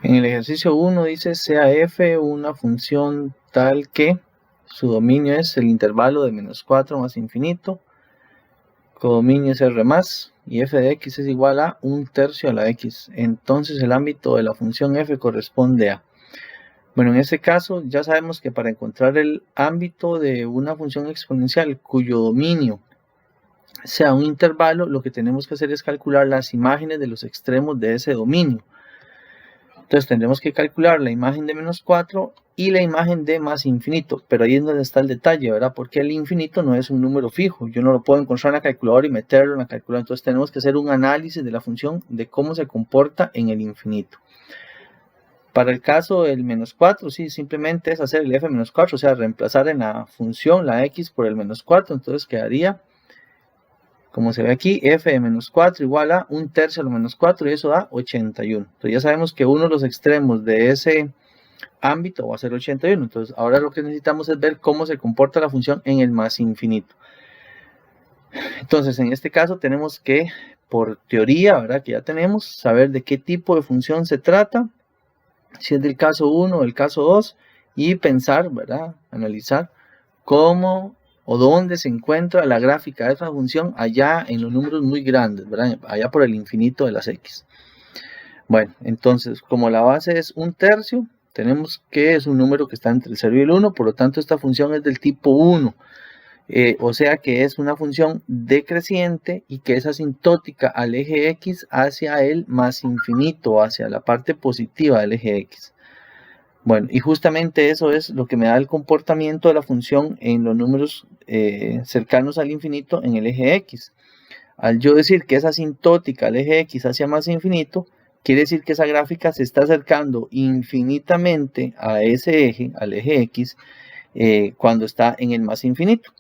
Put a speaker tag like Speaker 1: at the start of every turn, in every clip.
Speaker 1: En el ejercicio 1 dice sea f una función tal que su dominio es el intervalo de -4 más infinito, codominio es r más, y f de x es igual a 1/3 a la x. Entonces el ámbito de la función f corresponde a... Bueno, en este caso ya sabemos que para encontrar el ámbito de una función exponencial cuyo dominio sea un intervalo, lo que tenemos que hacer es calcular las imágenes de los extremos de ese dominio. Entonces tendremos que calcular la imagen de -4 y la imagen de más infinito, pero ahí es donde está el detalle, ¿verdad? Porque el infinito no es un número fijo, yo no lo puedo encontrar en la calculadora y meterlo en la calculadora, entonces tenemos que hacer un análisis de la función de cómo se comporta en el infinito. Para el caso del -4, sí, simplemente es hacer el f-4, o sea, reemplazar en la función la x por el -4, entonces quedaría, como se ve aquí, f de -4 igual a 1/3 a lo -4 y eso da 81. Entonces ya sabemos que uno de los extremos de ese ámbito va a ser 81. Entonces ahora lo que necesitamos es ver cómo se comporta la función en el más infinito. Entonces en este caso tenemos que, por teoría, ¿verdad? Que ya tenemos, saber de qué tipo de función se trata, si es del caso 1 o del caso 2, y pensar, ¿verdad? Analizar cómo o dónde se encuentra la gráfica de esa función allá en los números muy grandes, ¿verdad? Allá por el infinito de las x. Bueno, entonces, como la base es 1/3, tenemos que es un número que está entre el 0 y el 1, por lo tanto esta función es del tipo 1, o sea que es una función decreciente y que es asintótica al eje x hacia el más infinito, hacia la parte positiva del eje x. Bueno, y justamente eso es lo que me da el comportamiento de la función en los números cercanos al infinito en el eje x. Al yo decir que es asintótica al eje x hacia más infinito, quiere decir que esa gráfica se está acercando infinitamente a ese eje, al eje x, cuando está en el más infinito.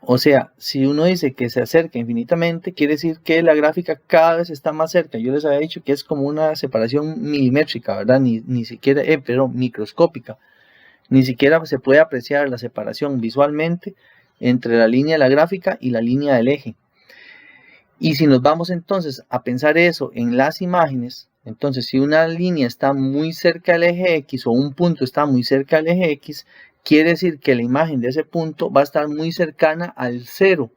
Speaker 1: O sea, si uno dice que se acerca infinitamente, quiere decir que la gráfica cada vez está más cerca. Yo les había dicho que es como una separación milimétrica, ¿verdad? Ni siquiera, pero microscópica. Ni siquiera se puede apreciar la separación visualmente entre la línea de la gráfica y la línea del eje. Y si nos vamos entonces a pensar eso en las imágenes, entonces si una línea está muy cerca del eje X o un punto está muy cerca del eje X, quiere decir que la imagen de ese punto va a estar muy cercana al 0,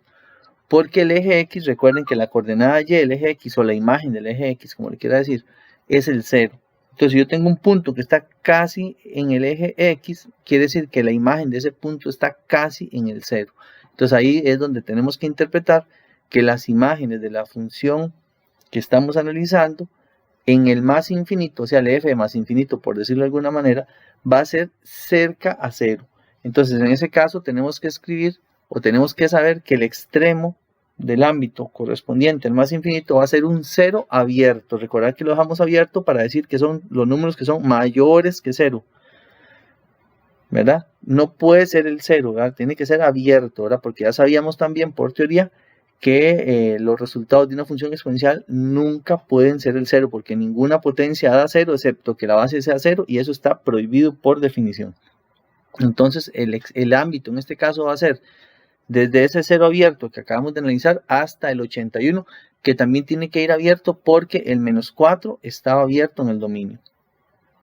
Speaker 1: porque el eje X, recuerden que la coordenada Y del eje X o la imagen del eje X, como le quiera decir, es el 0. Entonces si yo tengo un punto que está casi en el eje X, quiere decir que la imagen de ese punto está casi en el 0. Entonces ahí es donde tenemos que interpretar que las imágenes de la función que estamos analizando en el más infinito, o sea, el f de más infinito, por decirlo de alguna manera, va a ser cerca a 0. Entonces, en ese caso, tenemos que escribir o tenemos que saber que el extremo del ámbito correspondiente al más infinito va a ser un 0 abierto. Recordad que lo dejamos abierto para decir que son los números que son mayores que 0. ¿Verdad? No puede ser el 0, ¿verdad? Tiene que ser abierto, ¿verdad? Porque ya sabíamos también por teoría que los resultados de una función exponencial nunca pueden ser el 0, porque ninguna potencia da 0 excepto que la base sea 0, y eso está prohibido por definición. Entonces el ámbito en este caso va a ser desde ese 0 abierto que acabamos de analizar hasta el 81, que también tiene que ir abierto porque el -4 estaba abierto en el dominio.